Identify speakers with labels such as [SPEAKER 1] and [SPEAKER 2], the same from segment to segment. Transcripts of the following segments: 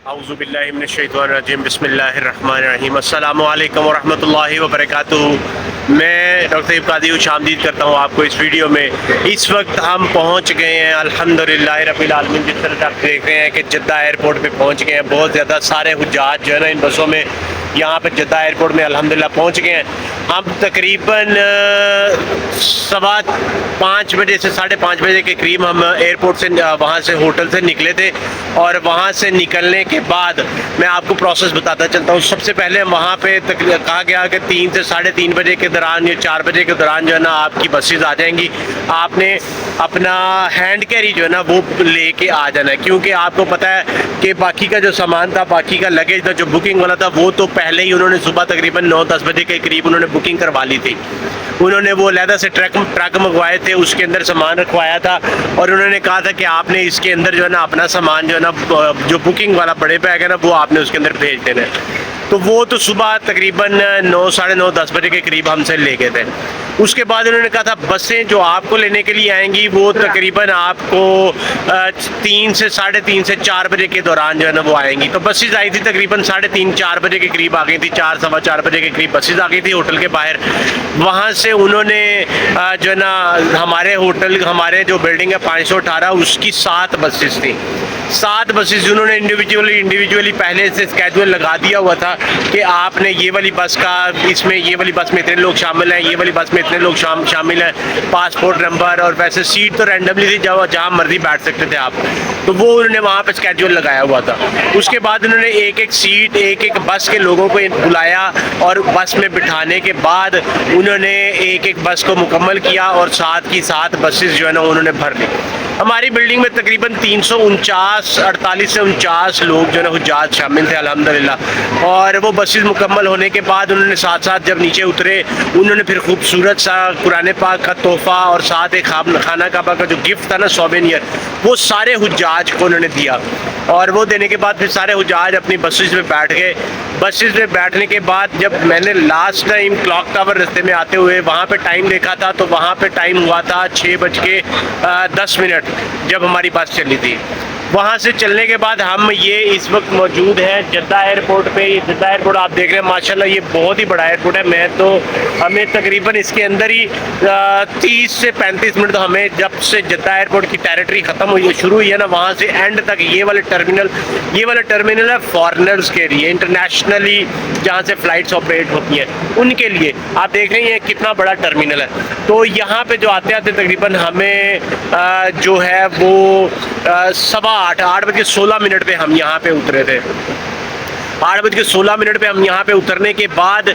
[SPEAKER 1] اعوذ باللہ من الشیطان الرجیم بسم اللہ الرحمن الرحیم السلام علیکم ورحمۃ اللہ وبرکاتہ۔ میں ڈاکٹر طیب قادری خوش آمدید کرتا ہوں آپ کو اس ویڈیو میں۔ اس وقت ہم پہنچ گئے ہیں الحمدللہ رب العالمین، جس طرح آپ دیکھ رہے ہیں کہ جدہ ایئرپورٹ پہ پہنچ گئے ہیں۔ بہت زیادہ سارے حجاج جو ہے نا ان بسوں میں یہاں پہ جدہ ایئرپورٹ میں الحمدللہ پہنچ گئے ہیں۔ ہم تقریباً 5:15 بجے سے 5:30 بجے کے قریب ہم ایئرپورٹ سے وہاں سے ہوٹل سے نکلے تھے، اور وہاں سے نکلنے کے بعد میں آپ کو پروسیس بتاتا چلتا ہوں۔ سب سے پہلے وہاں پہ کہا گیا کہ 3 سے 3:30 بجے کے دوران یا 4 بجے کے دوران جو ہے نا آپ کی بسیز آ جائیں گی۔ آپ نے اپنا ہینڈ کیری جو ہے نا وہ لے کے آ جانا ہے، کیونکہ آپ کو پتہ ہے کہ باقی کا جو سامان تھا، باقی کا لگیج تھا جو بکنگ والا تھا، وہ تو پہلے ہی انہوں نے صبح تقریباً 9-10 بجے کے قریب انہوں نے بکنگ کروا لی تھی۔ انہوں نے وہ علیحدہ سے ٹرک منگوائے تھے، اس کے اندر سامان رکھوایا تھا، اور انہوں نے کہا تھا کہ آپ نے اس کے اندر جو ہے نا اپنا سامان جو ہے نا جو بکنگ والا بڑے بیگ ہے نا وہ آپ نے اس کے اندر بھیج دینا ہے۔ تو وہ تو صبح تقریباً 9، 9:30، 10 بجے کے قریب ہم سے لے گئے تھے۔ اس کے بعد انہوں نے کہا تھا بسیں جو آپ کو لینے کے لیے آئیں گی وہ تقریباً آپ کو 3 سے 3:30 سے 4 بجے کے دوران جو ہے نا وہ آئیں گی۔ تو بسیز آئی تھی تقریباً 3:30، 4 بجے کے قریب آ گئی تھی، 4، 4:15 بجے کے قریب بسیز آ گئی تھی ہوٹل کے باہر۔ وہاں سے انہوں نے جو ہے نا ہمارے ہوٹل، ہمارے جو بلڈنگ ہے 518، اس کی 7 بسیز تھیں۔ 7 بسیز انہوں نے انڈیویجولی پہلے سے اسکیجول لگا دیا ہوا تھا کہ آپ نے یہ والی بس کا، اس میں یہ والی بس میں اتنے لوگ شامل ہیں، یہ والی بس میں اتنے لوگ شامل ہیں، پاسپورٹ نمبر، اور ویسے سیٹ تو رینڈملی تھی، جہاں مرضی بیٹھ سکتے تھے آپ۔ تو وہ انہوں نے وہاں پہ اسکیجول لگایا ہوا تھا۔ اس کے بعد انہوں نے ایک ایک سیٹ، ایک ایک بس کے لوگوں کو بلایا، اور بس میں بٹھانے کے بعد انہوں نے ایک ایک بس کو مکمل کیا، اور 7 کی 7 بسیز جو ہے نا انہوں نے بھر لی۔ ہماری بلڈنگ میں تقریباً 48 سے 49 لوگ جو ہے نا حجاج شامل تھے الحمدللہ۔ اور وہ بسیز مکمل ہونے کے بعد انہوں نے ساتھ جب نیچے اترے، انہوں نے پھر خوبصورت سا قرآن پاک کا تحفہ اور ساتھ ایک خانہ کعبہ کا جو گفٹ تھا نا سووینیر، وہ سارے حجاج کو انہوں نے دیا۔ اور وہ دینے کے بعد پھر سارے حجاج اپنی بسیز میں بیٹھ گئے۔ بسیز میں بیٹھنے کے بعد جب میں نے لاسٹ ٹائم کلاک ٹاور رستے میں آتے ہوئے وہاں پہ ٹائم دیکھا تھا، تو وہاں پہ ٹائم ہوا تھا 6:10 جب ہماری بس چلی تھی۔ وہاں سے چلنے کے بعد ہم یہ اس وقت موجود ہیں جدہ ایئرپورٹ پہ۔ یہ جدہ ایئرپورٹ آپ دیکھ رہے ہیں ماشاءاللہ یہ بہت ہی بڑا ایئرپورٹ ہے۔ میں تو ہمیں تقریباً اس کے اندر ہی 30 سے 35 منٹ، تو ہمیں جب سے جدہ ایئرپورٹ کی ٹیریٹری ختم ہوئی ہے، شروع ہوئی ہے نا، وہاں سے اینڈ تک یہ والا ٹرمینل ہے فارنرز کے لیے، انٹرنیشنلی جہاں سے فلائٹس آپریٹ ہوتی ہیں ان کے لیے۔ آپ دیکھ رہے ہیں کتنا بڑا ٹرمینل ہے۔ تو یہاں پہ جو آتے تقریباً ہمیں جو ہے وہ 8:16 پہ ہم یہاں پہ اترے تھے۔ 8:16 پہ ہم یہاں پہ اترنے کے بعد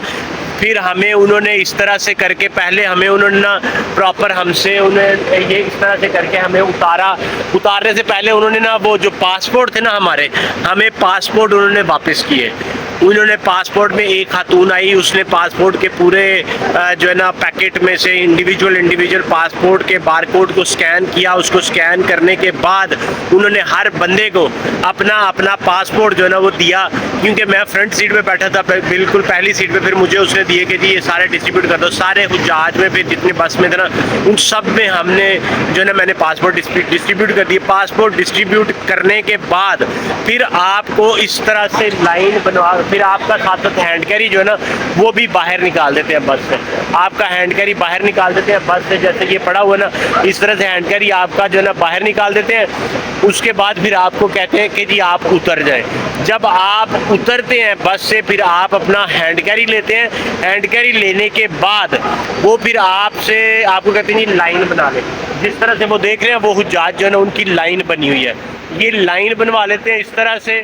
[SPEAKER 1] پھر ہمیں انہوں نے اس طرح سے کر کے، پہلے ہمیں انہوں نے نا پراپر یہ اس طرح سے کر کے ہمیں اتارنے سے پہلے انہوں نے نا وہ جو پاسپورٹ تھے نا ہمارے، ہمیں پاسپورٹ انہوں نے واپس کیے۔ انہوں نے پاسپورٹ میں ایک خاتون آئی، اس نے پاسپورٹ کے پورے جو ہے نا پیکٹ میں سے انڈیویجول پاسپورٹ کے بار کوڈ کو سکین کیا۔ اس کو سکین کرنے کے بعد انہوں نے ہر بندے کو اپنا پاسپورٹ جو ہے نا وہ دیا، کیونکہ میں فرنٹ سیٹ پہ بیٹھا تھا، بالکل پہلی سیٹ پہ۔ پھر مجھے اس نے دیے کہ جی یہ سارے ڈسٹریبیوٹ کر دو، سارے حجاج میں، پھر جتنے بس میں تھے نا ان سب میں ہم نے جو ہے نا میں نے پاسپورٹ ڈسٹریبیوٹ کر دیے۔ پاسپورٹ ڈسٹریبیوٹ کرنے کے بعد پھر آپ کو اس طرح سے لائن بنوا، پھر آپ کا ساتھ ہینڈ کیری جو ہے نا وہ بھی باہر نکال دیتے ہیں بس سے۔ آپ کا ہینڈ کیری باہر نکال دیتے ہیں بس سے، جیسے یہ پڑا ہوا نا اس طرح سے ہینڈ کیری آپ کا جو ہے نا باہر نکال دیتے ہیں۔ اس کے بعد پھر آپ کو کہتے ہیں کہ جی آپ اتر جائیں۔ جب آپ اترتے ہیں بس سے پھر آپ اپنا ہینڈ کیری لیتے ہیں۔ ہینڈ کیری لینے کے بعد وہ پھر آپ کو کہتے ہیں جی لائن بنا لیں۔ جس طرح سے وہ دیکھ رہے ہیں وہ حجاج جو ہے نا ان کی لائن بنی ہوئی ہے، یہ لائن بنوا لیتے ہیں اس طرح سے۔